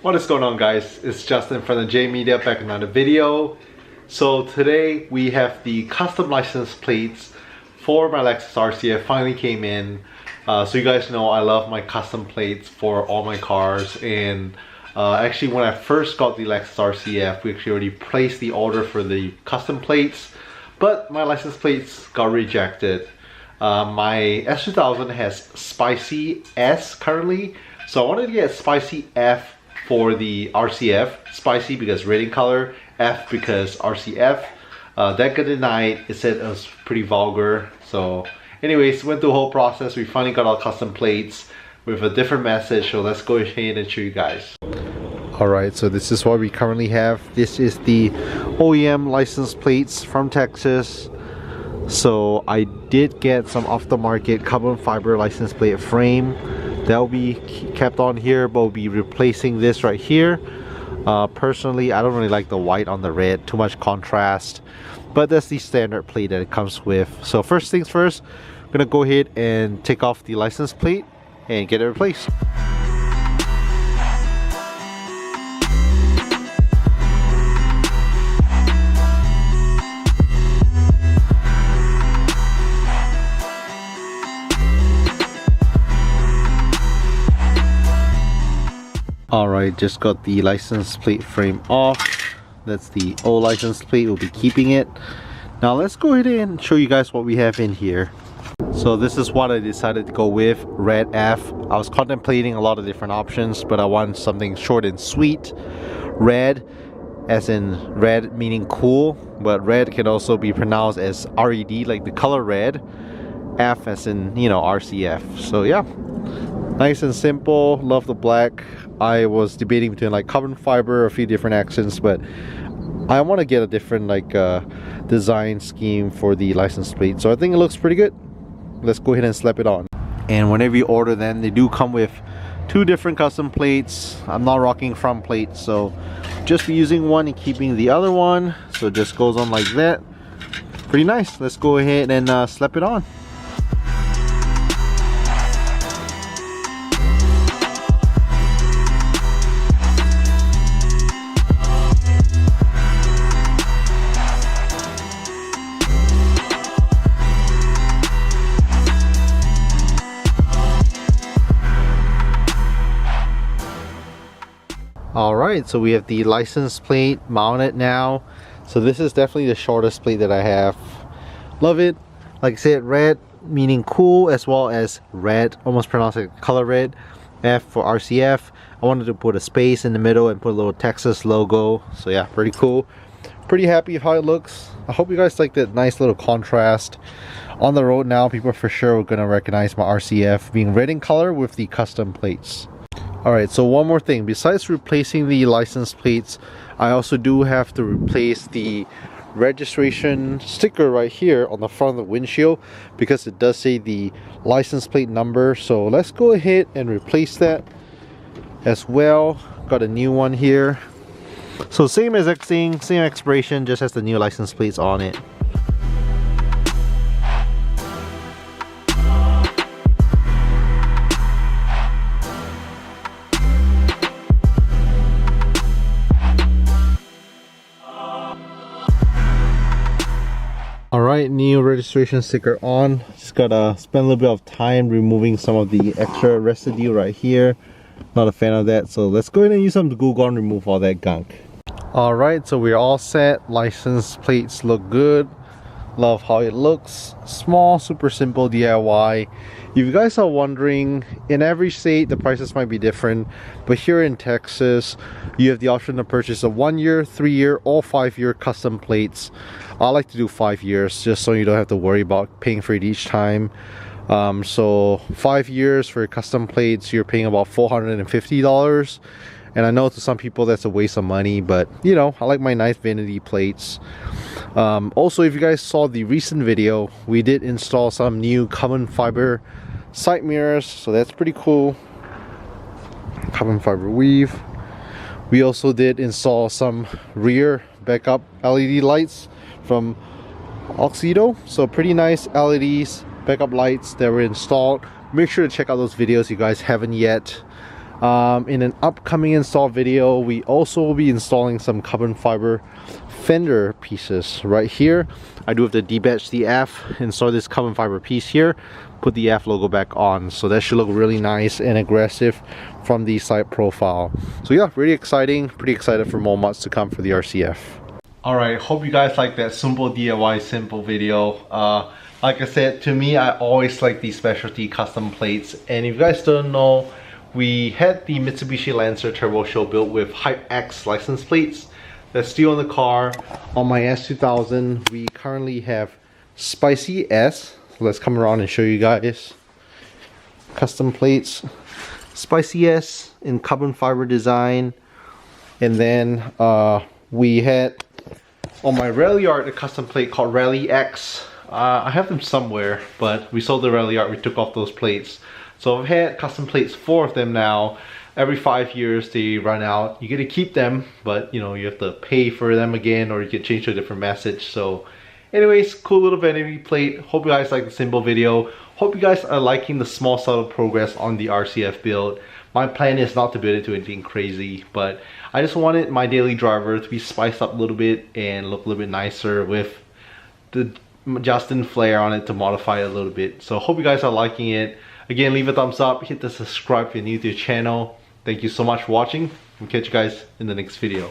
What is going on, guys? It's Justin from the J Media back in another video. So today we have the custom license plates for my Lexus RCF finally came in. So you guys know I love my custom plates for all my cars, and actually when I first got the Lexus RCF, we actually already placed the order for the custom plates, but my license plates got rejected. My S2000 has Spicy S currently, so I wanted to get Spicy F for the RCF. Spicy because rating color, F because RCF. That got denied. It said it was pretty vulgar. So anyways, went through the whole process. We finally got our custom plates with a different message, so let's go ahead and show you guys. Alright, so this is what we currently have. This is the OEM license plates from Texas. So I did get some off-the-market carbon fiber license plate frame that will be kept on here, but we'll be replacing this right here. Personally, I don't really like the white on the red, too much contrast, but that's the standard plate that it comes with. So first things first, I'm gonna go ahead and take off the license plate and get it replaced. Alright, just got the license plate frame off. That's the old license plate, we'll be keeping it. Now let's go ahead and show you guys what we have in here. So this is what I decided to go with, Red F. I was contemplating a lot of different options, but I want something short and sweet. Red, as in red meaning cool, but red can also be pronounced as RED, like the color red. F as in, you know, RCF. So yeah, nice and simple. Love the black. I was debating between like carbon fiber, a few different accents, but I want to get a different like design scheme for the license plate. So I think it looks pretty good. Let's go ahead and slap it on. And whenever you order them, they do come with two different custom plates. I'm not rocking front plates, so just be using one and keeping the other one. So it just goes on like that. Pretty nice. Let's go ahead and slap it on. Alright, so we have the license plate mounted now. So this is definitely the shortest plate that I have. Love it. Like I said, red meaning cool, as well as red, almost pronounced like color red. F for RCF. I wanted to put a space in the middle and put a little Texas logo. So yeah, pretty cool. Pretty happy with how it looks. I hope you guys like that nice little contrast. On the road now, people for sure are going to recognize my RCF being red in color with the custom plates. Alright, so one more thing. Besides replacing the license plates, I also do have to replace the registration sticker right here on the front of the windshield, because it does say the license plate number. So let's go ahead and replace that as well. Got a new one here. So same exact thing, same expiration, just has the new license plates on it. Alright, new registration sticker on. Just gotta spend a little bit of time removing some of the extra residue right here. Not a fan of that, so let's go ahead and use some glue gun and remove all that gunk. Alright, so we're all set. License plates look good. Love how it looks. Small, super simple DIY. If you guys are wondering, in every state the prices might be different, but here in Texas you have the option to purchase a 1-year, 3-year, or 5-year custom plates. I like to do 5 years just so you don't have to worry about paying for it each time. So 5 years for custom plates, you're paying about $450. And I know to some people that's a waste of money, but you know, I like my nice vanity plates. Also, if you guys saw the recent video, we did install some new carbon fiber side mirrors, so that's pretty cool. Carbon fiber weave. We also did install some rear backup LED lights from Oxido, so pretty nice LEDs, backup lights that were installed. Make sure to check out those videos if you guys haven't yet. In an upcoming install video, we also will be installing some carbon fiber fender pieces right here. I do have to debadge the F, install this carbon fiber piece here, put the F logo back on, so that should look really nice and aggressive from the side profile. So yeah, really exciting, pretty excited for more mods to come for the RCF. Alright, hope you guys like that simple DIY simple video. Like I said, to me, I always like these specialty custom plates, and if you guys don't know, we had the Mitsubishi Lancer Turbo Show built with HypeX license plates. That's still in the car. On my S2000, we currently have Spicy S. So let's come around and show you guys. Custom plates. Spicy S in carbon fiber design. And then we had on my Ralliart a custom plate called Rally X. I have them somewhere, but we sold the Ralliart, we took off those plates. So I've had custom plates, 4 of them now. Every 5 years they run out. You get to keep them, but you know, you have to pay for them again, or you get changed to a different message. So anyways, cool little vanity plate. Hope you guys like the simple video. Hope you guys are liking the small subtle progress on the RCF build. My plan is not to build it to anything crazy, but I just wanted my daily driver to be spiced up a little bit and look a little bit nicer with the Justin flair on it to modify it a little bit. So hope you guys are liking it. Again, leave a thumbs up, hit the subscribe if you're new to the channel. Thank you so much for watching. We'll catch you guys in the next video.